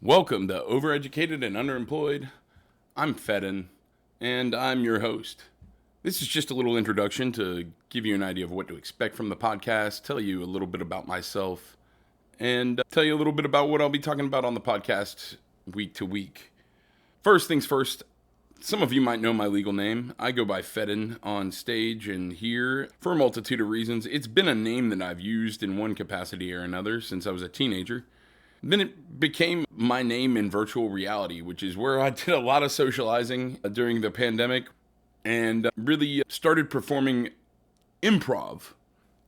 Welcome to Overeducated and Underemployed. I'm Feddun, and I'm your host. This is just a little introduction to give you an idea of what to expect from the podcast, tell you a little bit about myself, and tell you a little bit about what I'll be talking about on the podcast week to week. First things first, some of you might know my legal name. I go by Feddun on stage and here for a multitude of reasons. It's been a name that I've used in one capacity or another since I was a teenager. Then it became my name in virtual reality, which is where I did a lot of socializing during the pandemic and really started performing improv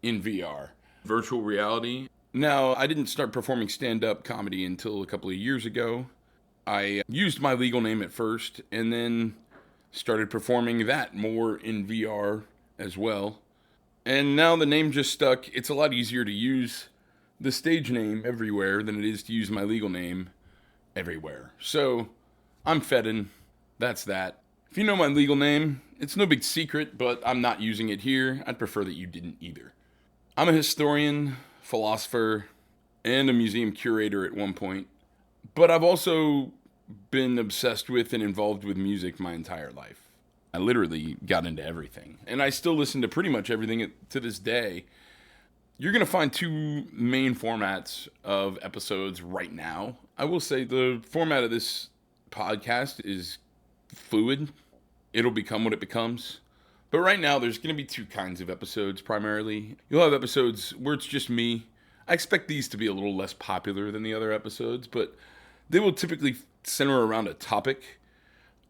in VR, virtual reality. Now, I didn't start performing stand-up comedy until a couple of years ago. I used my legal name at first and then started performing that more in VR as well. And now the name just stuck. It's a lot easier to use the stage name everywhere than it is to use my legal name everywhere. So, I'm Feddun. That's that. If you know my legal name, it's no big secret, but I'm not using it here. I'd prefer that you didn't either. I'm a historian, philosopher, and a museum curator at one point. But I've also been obsessed with and involved with music my entire life. I literally got into everything. And I still listen to pretty much everything to this day. You're going to find two main formats of episodes right now. I will say the format of this podcast is fluid. It'll become what it becomes. But right now, there's going to be two kinds of episodes primarily. You'll have episodes where it's just me. I expect these to be a little less popular than the other episodes, but they will typically center around a topic.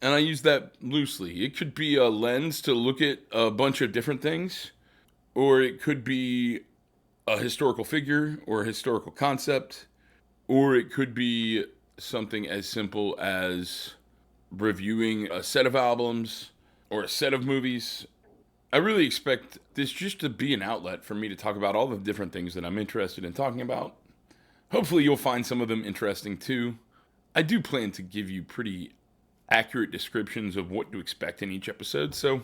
And I use that loosely. It could be a lens to look at a bunch of different things, or it could be a historical figure or a historical concept, or it could be something as simple as reviewing a set of albums or a set of movies. I really expect this just to be an outlet for me to talk about all the different things that I'm interested in talking about. Hopefully you'll find some of them interesting too. I do plan to give you pretty accurate descriptions of what to expect in each episode, so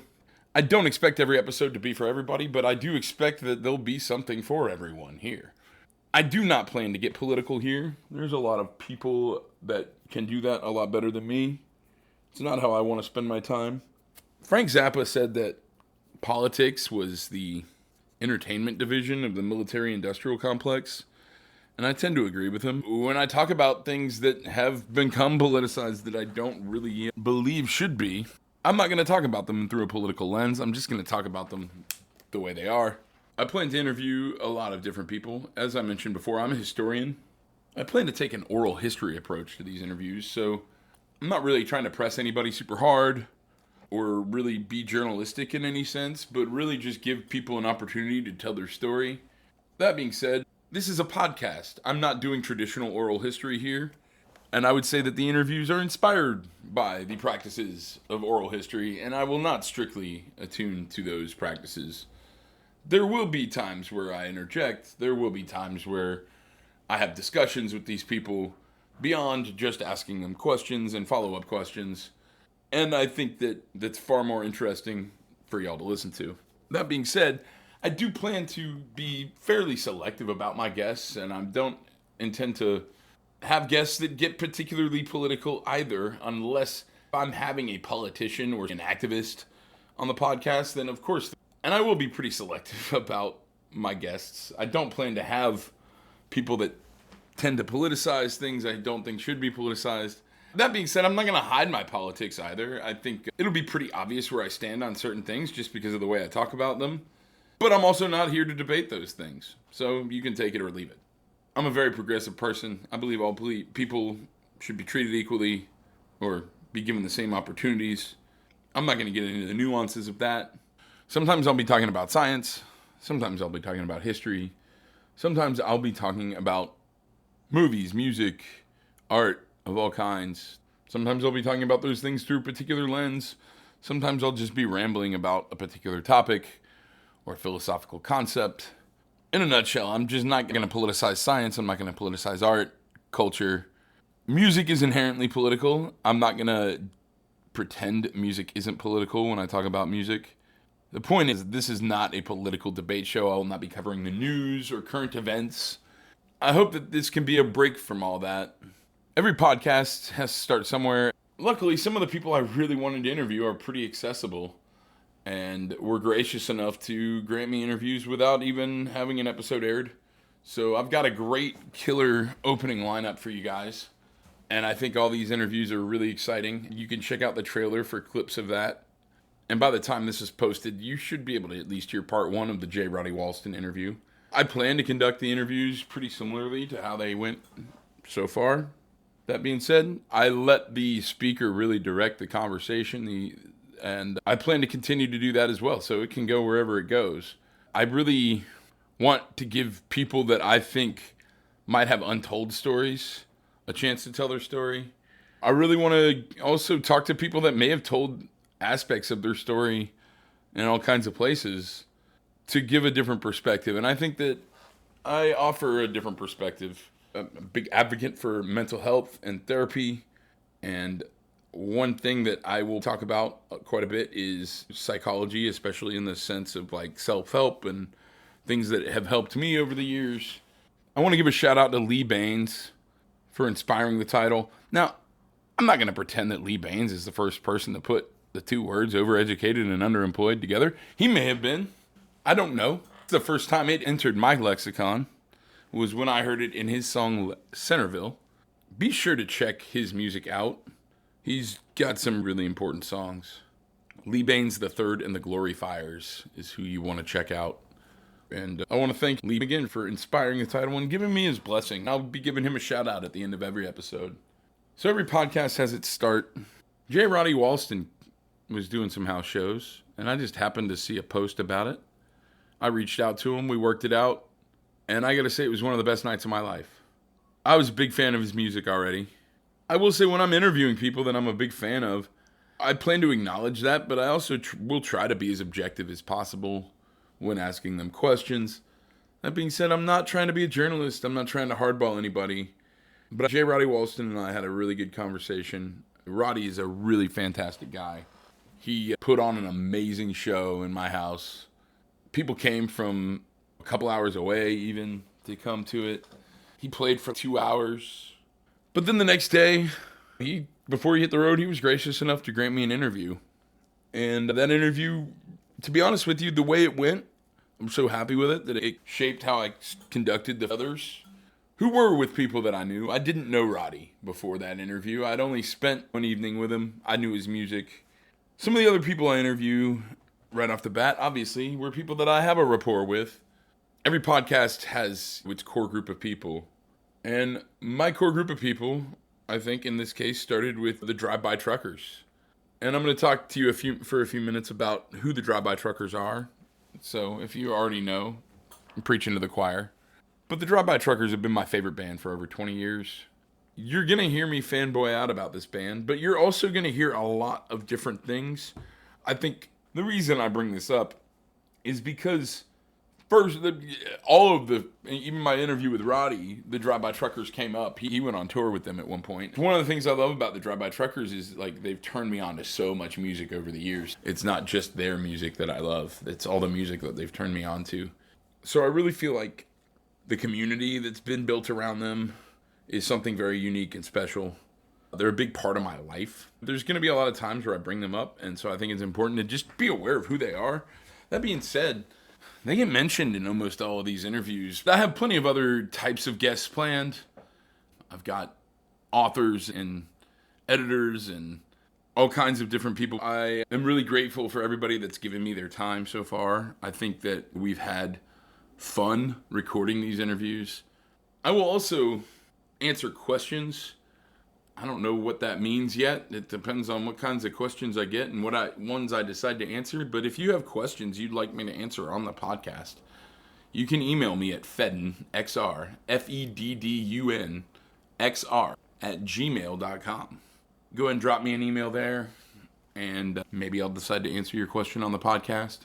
I don't expect every episode to be for everybody, but I do expect that there'll be something for everyone here. I do not plan to get political here. There's a lot of people that can do that a lot better than me. It's not how I want to spend my time. Frank Zappa said that politics was the entertainment division of the military-industrial complex, and I tend to agree with him. When I talk about things that have become politicized that I don't really believe should be, I'm not going to talk about them through a political lens. I'm just going to talk about them the way they are. I plan to interview a lot of different people. As I mentioned before, I'm a historian. I plan to take an oral history approach to these interviews, so I'm not really trying to press anybody super hard or really be journalistic in any sense, but really just give people an opportunity to tell their story. That being said, this is a podcast. I'm not doing traditional oral history here. And I would say that the interviews are inspired by the practices of oral history, and I will not strictly attune to those practices. There will be times where I interject. There will be times where I have discussions with these people beyond just asking them questions and follow-up questions. And I think that that's far more interesting for y'all to listen to. That being said, I do plan to be fairly selective about my guests, and I don't intend to have guests that get particularly political either, unless I'm having a politician or an activist on the podcast, then of course, and I will be pretty selective about my guests. I don't plan to have people that tend to politicize things I don't think should be politicized. That being said, I'm not going to hide my politics either. I think it'll be pretty obvious where I stand on certain things just because of the way I talk about them. But I'm also not here to debate those things, so you can take it or leave it. I'm a very progressive person. I believe all people should be treated equally or be given the same opportunities. I'm not going to get into the nuances of that. Sometimes I'll be talking about science. Sometimes I'll be talking about history. Sometimes I'll be talking about movies, music, art of all kinds. Sometimes I'll be talking about those things through a particular lens. Sometimes I'll just be rambling about a particular topic or philosophical concept. In a nutshell, I'm just not going to politicize science. I'm not going to politicize art, culture. Music is inherently political. I'm not going to pretend music isn't political when I talk about music. The point is, this is not a political debate show. I will not be covering the news or current events. I hope that this can be a break from all that. Every podcast has to start somewhere. Luckily, some of the people I really wanted to interview are pretty accessible and were gracious enough to grant me interviews without even having an episode aired. So I've got a great killer opening lineup for you guys. And I think all these interviews are really exciting. You can check out the trailer for clips of that. And by the time this is posted, you should be able to at least hear part one of the J. Roddy Walston interview. I plan to conduct the interviews pretty similarly to how they went so far. That being said, I let the speaker really direct the conversation, and I plan to continue to do that as well, so it can go wherever it goes. I really want to give people that I think might have untold stories a chance to tell their story. I really want to also talk to people that may have told aspects of their story in all kinds of places to give a different perspective. And I think that I offer a different perspective. I'm a big advocate for mental health and therapy. And one thing that I will talk about quite a bit is psychology, especially in the sense of like self-help and things that have helped me over the years. I want to give a shout out to Lee Baines for inspiring the title. Now, I'm not going to pretend that Lee Baines is the first person to put the two words overeducated and underemployed together. He may have been. I don't know. The first time it entered my lexicon was when I heard it in his song Centerville. Be sure to check his music out. He's got some really important songs. Lee Baines III and the Glory Fires is who you want to check out. And I want to thank Lee again for inspiring the title and giving me his blessing. I'll be giving him a shout out at the end of every episode. So every podcast has its start. J. Roddy Walston was doing some house shows, and I just happened to see a post about it. I reached out to him, we worked it out, and I gotta say it was one of the best nights of my life. I was a big fan of his music already. I will say when I'm interviewing people that I'm a big fan of, I plan to acknowledge that, but I also will try to be as objective as possible when asking them questions. That being said, I'm not trying to be a journalist. I'm not trying to hardball anybody. But J. Roddy Walston and I had a really good conversation. Roddy is a really fantastic guy. He put on an amazing show in my house. People came from a couple hours away even to come to it. He played for 2 hours. But then the next day, before he hit the road, he was gracious enough to grant me an interview. And that interview, to be honest with you, the way it went, I'm so happy with it that it shaped how I conducted the others who were with people that I knew. I didn't know Roddy before that interview. I'd only spent one evening with him. I knew his music. Some of the other people I interview right off the bat, obviously, were people that I have a rapport with. Every podcast has its core group of people. And my core group of people, I think in this case, started with the drive-by truckers. And I'm going to talk to you for a few minutes about who the drive-by truckers are. So if you already know, I'm preaching to the choir. But the drive-by truckers have been my favorite band for over 20 years. You're going to hear me fanboy out about this band, but you're also going to hear a lot of different things. I think the reason I bring this up is because first, even my interview with Roddy, the drive-by truckers came up. He went on tour with them at one point. One of the things I love about the drive-by truckers is like they've turned me on to so much music over the years. It's not just their music that I love. It's all the music that they've turned me on to. So I really feel like the community that's been built around them is something very unique and special. They're a big part of my life. There's going to be a lot of times where I bring them up, and so I think it's important to just be aware of who they are. That being said, they get mentioned in almost all of these interviews. I have plenty of other types of guests planned. I've got authors and editors and all kinds of different people. I am really grateful for everybody that's given me their time so far. I think that we've had fun recording these interviews. I will also answer questions. I don't know what that means yet. It depends on what kinds of questions I get and ones I decide to answer. But if you have questions you'd like me to answer on the podcast, you can email me at Feddunxr, Feddunxr, @gmail.com. Go ahead and drop me an email there, and maybe I'll decide to answer your question on the podcast.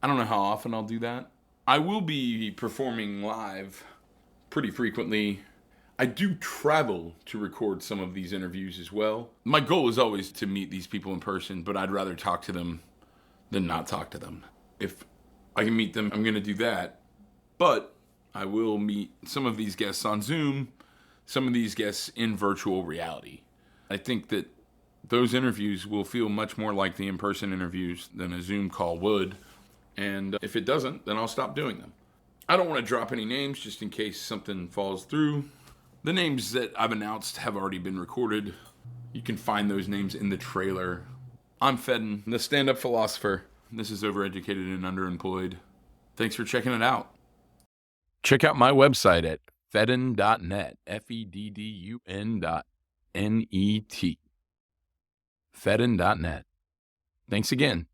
I don't know how often I'll do that. I will be performing live pretty frequently. I do travel to record some of these interviews as well. My goal is always to meet these people in person, but I'd rather talk to them than not talk to them. If I can meet them, I'm going to do that. But I will meet some of these guests on Zoom some of these guests in virtual reality. I think that those interviews will feel much more like the in-person interviews than a Zoom call would. And if it doesn't, then I'll stop doing them. I don't want to drop any names just in case something falls through. The names that I've announced have already been recorded. You can find those names in the trailer. I'm Feddun, the stand-up philosopher. This is Overeducated and Underemployed. Thanks for checking it out. Check out my website at feddun.net, Feddun.net. Feddun.net. Thanks again.